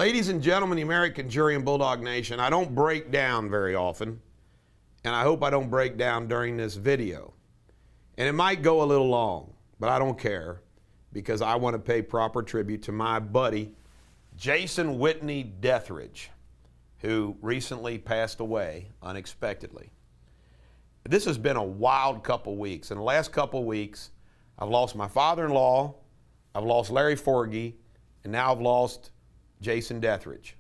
Ladies and gentlemen, the American Jury and Bulldog Nation, I don't break down very often, and I hope I don't break down during this video. And it might go a little long, but I don't care, because I want to pay proper tribute to my buddy, Jason Whitney Deatherage, who recently passed away unexpectedly. This has been a wild couple weeks. In the last couple weeks, I've lost my father-in-law, I've lost Larry Forgy, and now I've lost Jason Deatherage.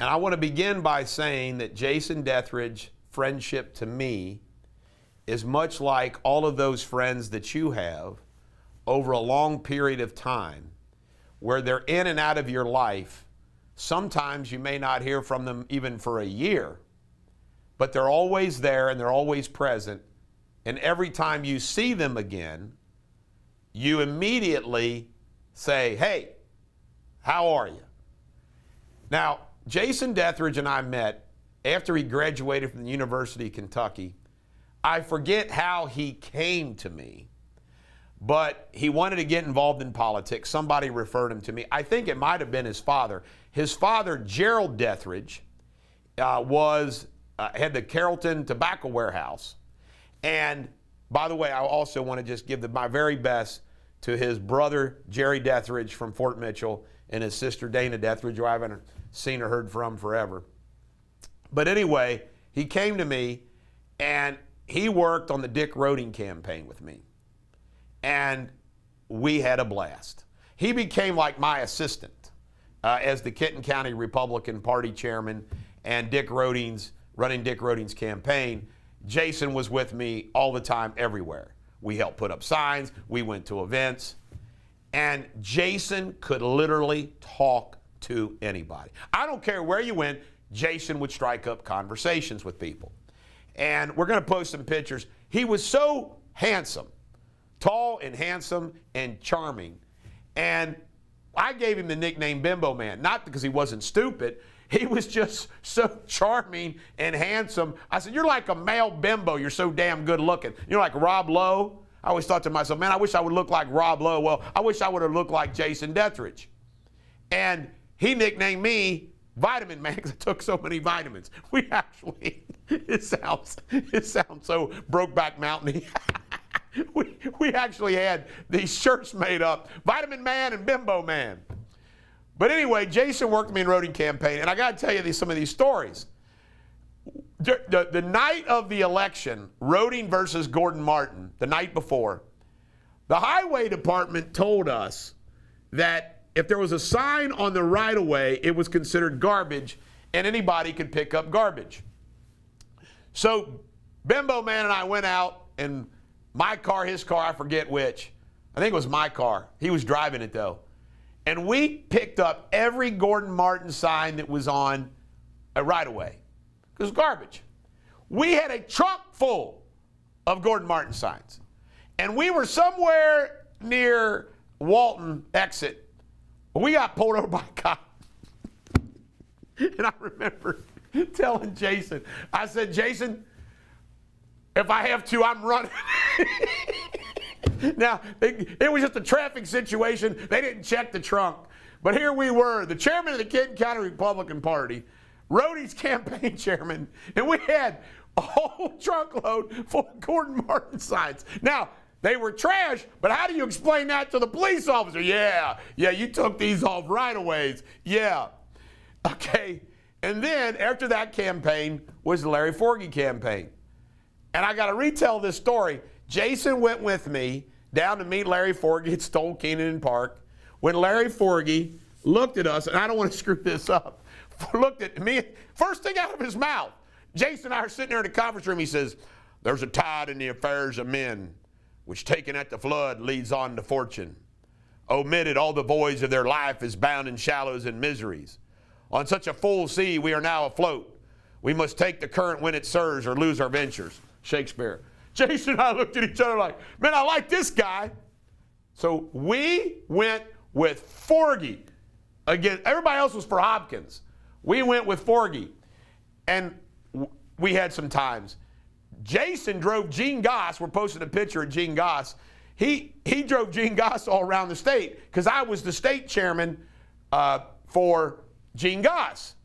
And I want to begin by saying that Jason Deatherage friendship to me is much like all of those friends that you have over a long period of time, where they're in and out of your life. Sometimes you may not hear from them even for a year, but they're always there and they're always present. And every time you see them again, you immediately say, "Hey, how are you?" Now, Jason Deatherage and I met after he graduated from the University of Kentucky. I forget how he came to me, but he wanted to get involved in politics. Somebody referred him to me. I think it might have been his father. His father, Gerald Deatherage, had the Carrollton Tobacco Warehouse. And by the way, I also want to just give my very best to his brother, Jerry Deatherage from Fort Mitchell, and his sister, Dana Deatherage, who I haven't seen or heard from forever. But anyway, he came to me, and he worked on the Dick Roding campaign with me. And we had a blast. He became like my assistant as the Kenton County Republican Party chairman and running Dick Roding's campaign. Jason was with me all the time, everywhere. We helped put up signs. We went to events. And Jason could literally talk to anybody. I don't care where you went, Jason would strike up conversations with people. And we're going to post some pictures. He was so handsome, tall and handsome and charming. And I gave him the nickname Bimbo Man, not because he wasn't stupid. He was just so charming and handsome. I said, "You're like a male bimbo. You're so damn good looking." You're like Rob Lowe. I always thought to myself, man, I wish I would look like Rob Lowe. Well, I wish I would have looked like Jason Deatherage. And he nicknamed me Vitamin Man because I took so many vitamins. We actually, it sounds so Brokeback Mountain-y. we actually had these shirts made up, Vitamin Man and Bimbo Man. But anyway, Jason worked with me in Roding campaign, and I got to tell you some of these stories. The night of the election, Roding versus Gordon Martin, the night before, the highway department told us that if there was a sign on the right-of-way, it was considered garbage, and anybody could pick up garbage. So Bimbo Man and I went out, and my car, his car, I forget which. I think it was my car. He was driving it, though. And we picked up every Gordon Martin sign that was on a right-of-way. It was garbage. We had a trunk full of Gordon Martin signs. And we were somewhere near Walton exit. We got pulled over by a cop. And I remember telling Jason, I said, "Jason, if I have to, I'm running." Now, it was just a traffic situation. They didn't check the trunk. But here we were, the chairman of the Kenton County Republican Party, Roding's campaign chairman, and we had a whole truckload full of Gordon Martin signs. Now, they were trash, but how do you explain that to the police officer? Yeah, you took these off right-of-ways. Yeah. Okay. And then after that campaign was the Larry Forgy campaign. And I got to retell this story. Jason went with me down to meet Larry Forgy at Stone Keenan Park. When Larry Forgy looked at us, and I don't want to screw this up, looked at me, first thing out of his mouth, Jason and I are sitting there in the conference room, he says, "There's a tide in the affairs of men, which taken at the flood leads on to fortune. Omitted all the voids of their life is bound in shallows and miseries. On such a full sea we are now afloat. We must take the current when it serves or lose our ventures." Shakespeare. Jason and I looked at each other like, man, I like this guy. So we went with Forgy. Again, everybody else was for Hopkins. We went with Forgy. And we had some times. Jason drove Gene Goss. We're posting a picture of Gene Goss. He drove Gene Goss all around the state because I was the state chairman for Gene Goss.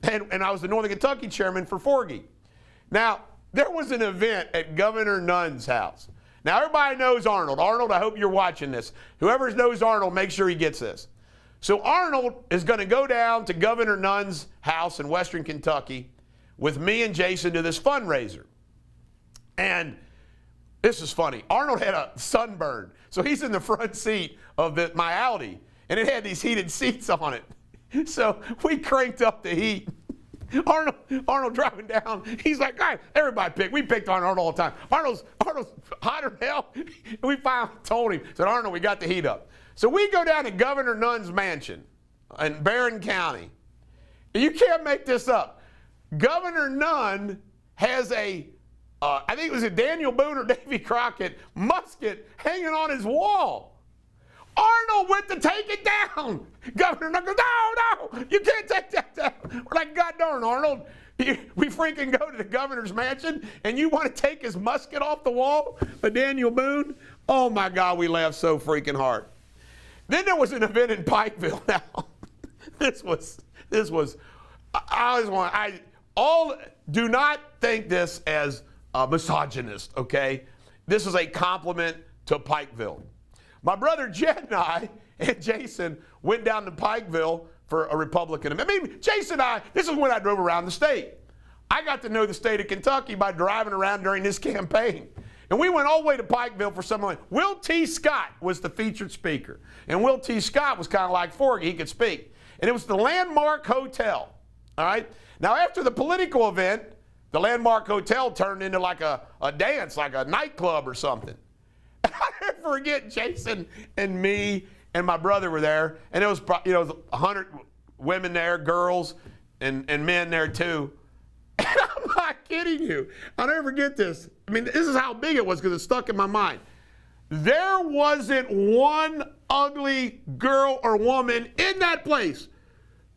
And I was the Northern Kentucky chairman for Forgy. Now, there was an event at Governor Nunn's house. Now, everybody knows Arnold. Arnold, I hope you're watching this. Whoever knows Arnold, make sure he gets this. So Arnold is going to go down to Governor Nunn's house in Western Kentucky with me and Jason to this fundraiser. And this is funny. Arnold had a sunburn. So he's in the front seat of my Audi. And it had these heated seats on it. So we cranked up the heat. Arnold driving down. He's like, "Guys, everybody we picked on Arnold all the time. Arnold's hotter than hell." And we finally told him, said, "Arnold, we got the heat up." So we go down to Governor Nunn's mansion in Barron County. And you can't make this up. Governor Nunn has I think it was a Daniel Boone or Davy Crockett musket hanging on his wall. Arnold went to take it down. Governor Nunn goes, "No, you can't take that down." We're like, "God darn, Arnold, we freaking go to the governor's mansion and you want to take his musket off the wall, a Daniel Boone?" Oh my God, we laughed so freaking hard. Then there was an event in Pikeville. Now, do not think this as a misogynist, okay? This is a compliment to Pikeville. My brother Jed and I and Jason went down to Pikeville for a Republican event. I mean, Jason and I, this is when I drove around the state. I got to know the state of Kentucky by driving around during this campaign. And we went all the way to Pikeville for something. Will T. Scott was the featured speaker. And Will T. Scott was kind of like Forgy. He could speak. And it was the Landmark Hotel. All right? Now, after the political event, the Landmark Hotel turned into like a dance, like a nightclub or something. I'll never forget, Jason and me and my brother were there, and it was 100 women there, girls, and men there too. And I'm not kidding you. I'll never forget this. I mean, this is how big it was because it stuck in my mind. There wasn't one ugly girl or woman in that place.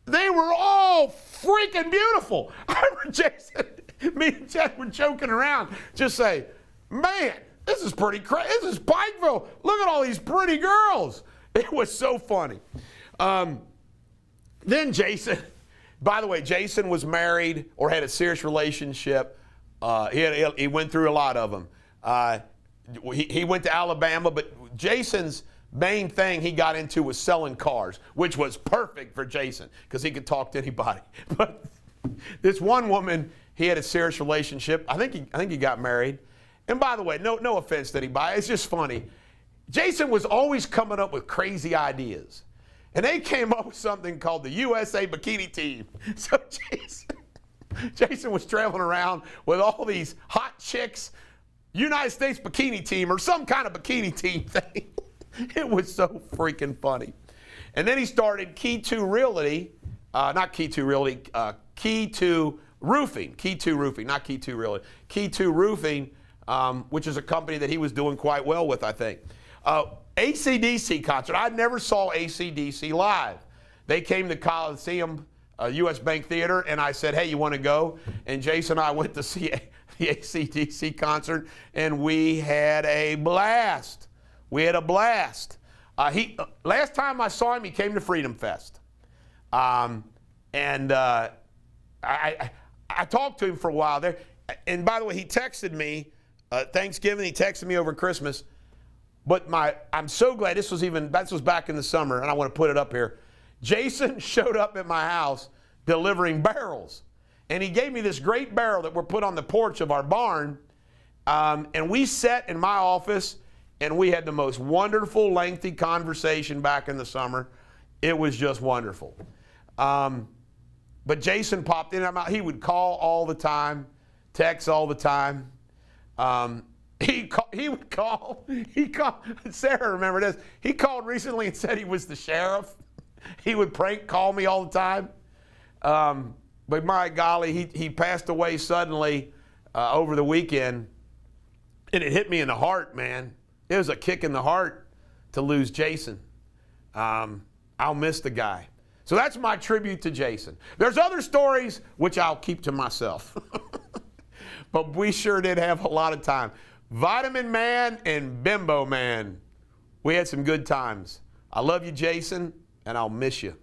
They were all freaking beautiful. I remember Jason, me and Chad were joking around, just say, "Man, this is pretty crazy. This is Pikeville. Look at all these pretty girls." It was so funny. Then Jason, by the way, Jason was married or had a serious relationship. He went through a lot of them. He went to Alabama, but Jason's main thing he got into was selling cars, which was perfect for Jason because he could talk to anybody. But this one woman, he had a serious relationship. I think he got married. And by the way, no offense to anybody, it's just funny. Jason was always coming up with crazy ideas. And they came up with something called the USA Bikini Team. So Jason was traveling around with all these hot chicks, United States Bikini Team or some kind of bikini team thing. It was so freaking funny. And then he started Key 2 Realty, not Key 2 Realty, Key 2 Roofing, Key 2 Roofing, not Key 2 Realty, Key 2 Roofing, which is a company that he was doing quite well with, I think. AC/DC concert. I never saw AC/DC live. They came to Coliseum, U.S. Bank Theater, and I said, "Hey, you want to go?" And Jason and I went to see the AC/DC concert, and we had a blast. Last time I saw him, he came to Freedom Fest. I talked to him for a while there. And by the way, he texted me Thanksgiving. He texted me over Christmas. But I'm so glad this was back in the summer, and I want to put it up here. Jason showed up at my house delivering barrels. And he gave me this great barrel that were put on the porch of our barn. And we sat in my office, and we had the most wonderful, lengthy conversation back in the summer. It was just wonderful. But Jason popped in and out. He would call all the time, text all the time. He would call. Sarah, remember this? He called recently and said he was the sheriff. He would prank call me all the time. But my golly, he passed away suddenly over the weekend. And it hit me in the heart, man. It was a kick in the heart to lose Jason. I'll miss the guy. So that's my tribute to Jason. There's other stories which I'll keep to myself. But we sure did have a lot of time. Vitamin Man and Bimbo Man. We had some good times. I love you, Jason, and I'll miss you.